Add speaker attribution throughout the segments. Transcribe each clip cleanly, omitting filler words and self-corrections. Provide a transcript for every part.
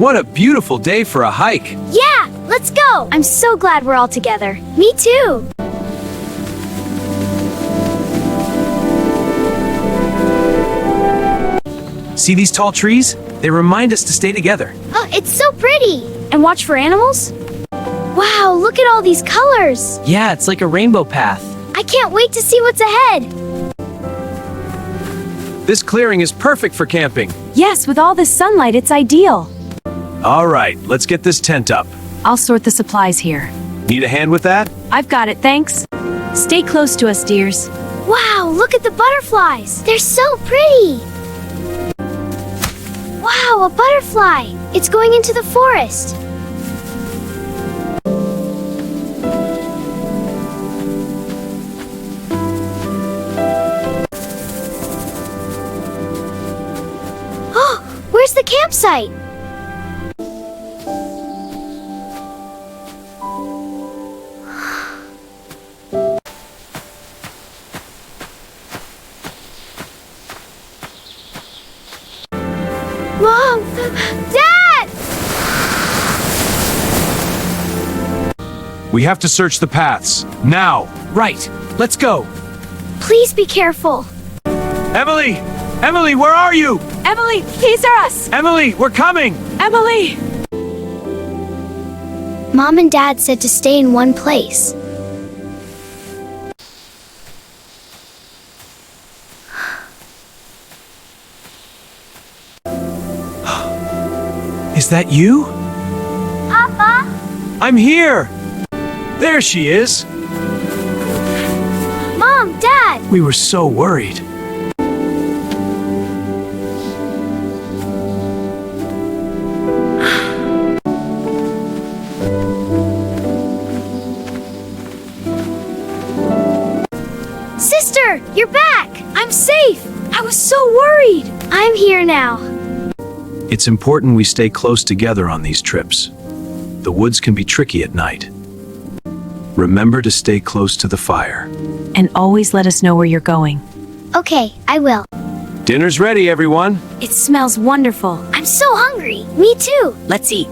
Speaker 1: What a beautiful day for a hike.
Speaker 2: Yeah, let's go! I'm so glad we're all together. Me too!
Speaker 1: See these tall trees? They remind us to stay together.
Speaker 2: Oh, it's so pretty! And watch for animals? Wow, look at all these colors!
Speaker 3: Yeah, it's like a rainbow path.
Speaker 2: I can't wait to see what's ahead!
Speaker 1: This clearing is perfect for camping.
Speaker 4: Yes, with all this sunlight, it's ideal.
Speaker 1: All right, let's get this tent up.
Speaker 4: I'll sort the supplies here.
Speaker 1: Need a hand with that?
Speaker 4: I've got it, thanks. Stay close to us, dears.
Speaker 2: Wow, look at the butterflies! They're so pretty! Wow, a butterfly! It's going into the forest! Oh, where's the campsite? Mom! Dad!
Speaker 1: We have to search the paths. Now.
Speaker 3: Right, let's go.
Speaker 2: Please be careful.
Speaker 1: Emily! Emily, where are you?
Speaker 4: Emily, these are us!
Speaker 1: Emily, we're coming!
Speaker 4: Emily!
Speaker 2: Mom and Dad said to stay in one place.
Speaker 1: Is that you?
Speaker 2: Papa?
Speaker 1: I'm here! There she is!
Speaker 2: Mom, Dad!
Speaker 1: We were so worried.
Speaker 2: Sister, you're back! I'm safe! I was so worried! I'm here now.
Speaker 1: It's important we stay close together on these trips. The woods can be tricky at night. Remember to stay close to the fire.
Speaker 4: And always let us know where you're going.
Speaker 2: Okay, I will.
Speaker 1: Dinner's ready, everyone.
Speaker 4: It smells wonderful.
Speaker 2: I'm so hungry. Me too.
Speaker 4: Let's eat.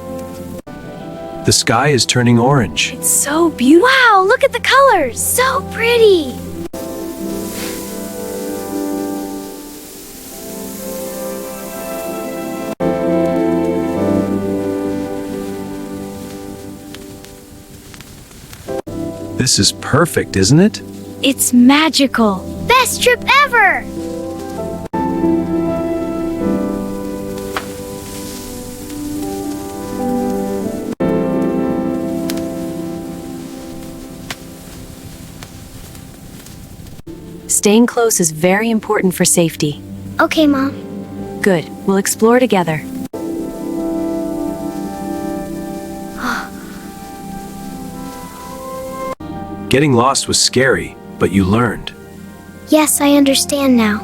Speaker 1: The sky is turning orange.
Speaker 4: It's so beautiful.
Speaker 2: Wow, look at the colors. So pretty.
Speaker 1: This is perfect, isn't it?
Speaker 4: It's magical.
Speaker 2: Best trip ever!
Speaker 4: Staying close is very important for safety.
Speaker 2: Okay, Mom.
Speaker 4: Good. We'll explore together.
Speaker 1: Getting lost was scary, but you learned.
Speaker 2: Yes, I understand now.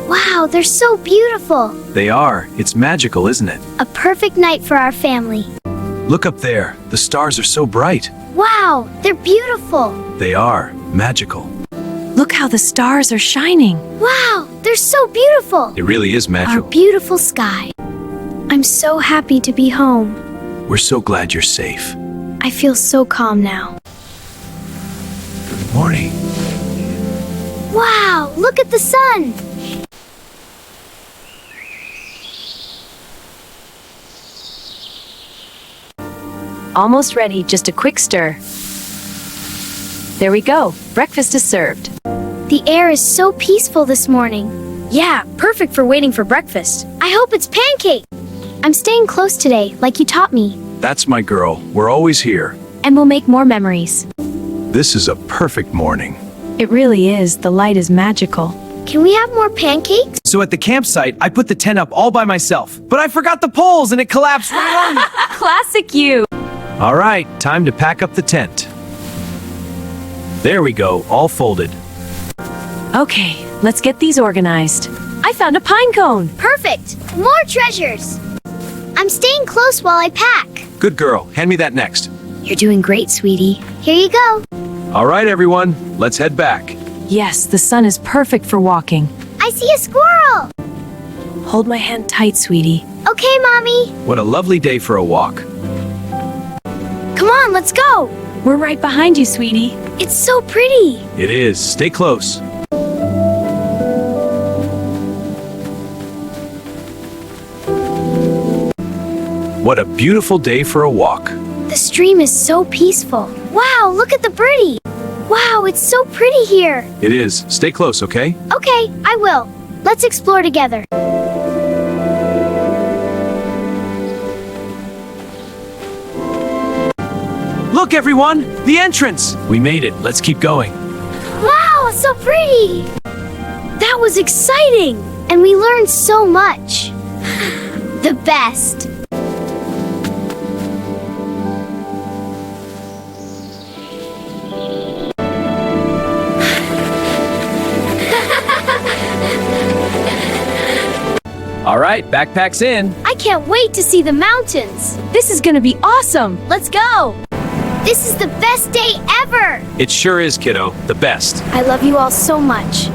Speaker 2: Wow, they're so beautiful.
Speaker 1: They are. It's magical, isn't it?
Speaker 2: A perfect night for our family.
Speaker 1: Look up there. The stars are so bright.
Speaker 2: Wow, they're beautiful.
Speaker 1: They are magical.
Speaker 4: Look how the stars are shining.
Speaker 2: Wow, they're so beautiful.
Speaker 1: It really is
Speaker 2: Our
Speaker 1: magical.
Speaker 2: beautiful sky. I'm so happy to be home.
Speaker 1: We're so glad you're safe.
Speaker 2: I feel so calm now.
Speaker 1: Good morning.
Speaker 2: Wow, look at the sun.
Speaker 4: Almost ready, just a quick stir. There we go. Breakfast is served.
Speaker 2: The air is so peaceful this morning.
Speaker 4: Yeah, perfect for waiting for breakfast.
Speaker 2: I hope it's pancake. I'm staying close today, like you taught me.
Speaker 1: That's my girl. We're always here.
Speaker 4: And we'll make more memories.
Speaker 1: This is a perfect morning.
Speaker 4: It really is. The light is magical.
Speaker 2: Can we have more pancakes?
Speaker 3: So at the campsite, I put the tent up all by myself, but I forgot the poles and it collapsed right on me.
Speaker 4: Classic you.
Speaker 1: All right, time to pack up the tent. There we go, all folded.
Speaker 4: Okay, let's get these organized. I found a pine cone.
Speaker 2: Perfect! More treasures! I'm staying close while I pack.
Speaker 1: Good girl, hand me that next.
Speaker 4: You're doing great, sweetie.
Speaker 2: Here you go.
Speaker 1: All right, everyone, let's head back.
Speaker 4: Yes, the sun is perfect for walking.
Speaker 2: I see a squirrel!
Speaker 4: Hold my hand tight, sweetie.
Speaker 2: Okay, Mommy.
Speaker 1: What a lovely day for a walk.
Speaker 2: Come on, let's go!
Speaker 4: We're right behind you, sweetie.
Speaker 2: It's so pretty!
Speaker 1: It is. Stay close. What a beautiful day for a walk.
Speaker 2: The stream is so peaceful. Wow, look at the birdie! Wow, it's so pretty here!
Speaker 1: It is. Stay close, okay?
Speaker 2: Okay, I will. Let's explore together.
Speaker 3: Look, everyone! The entrance!
Speaker 1: We made it. Let's keep going.
Speaker 2: Wow, so pretty! That was exciting! And we learned so much. The best.
Speaker 3: All right, backpack's in.
Speaker 2: I can't wait to see the mountains.
Speaker 4: This is gonna be awesome.
Speaker 2: Let's go! This is the best day ever!
Speaker 1: It sure is, kiddo. The best.
Speaker 2: I love you all so much.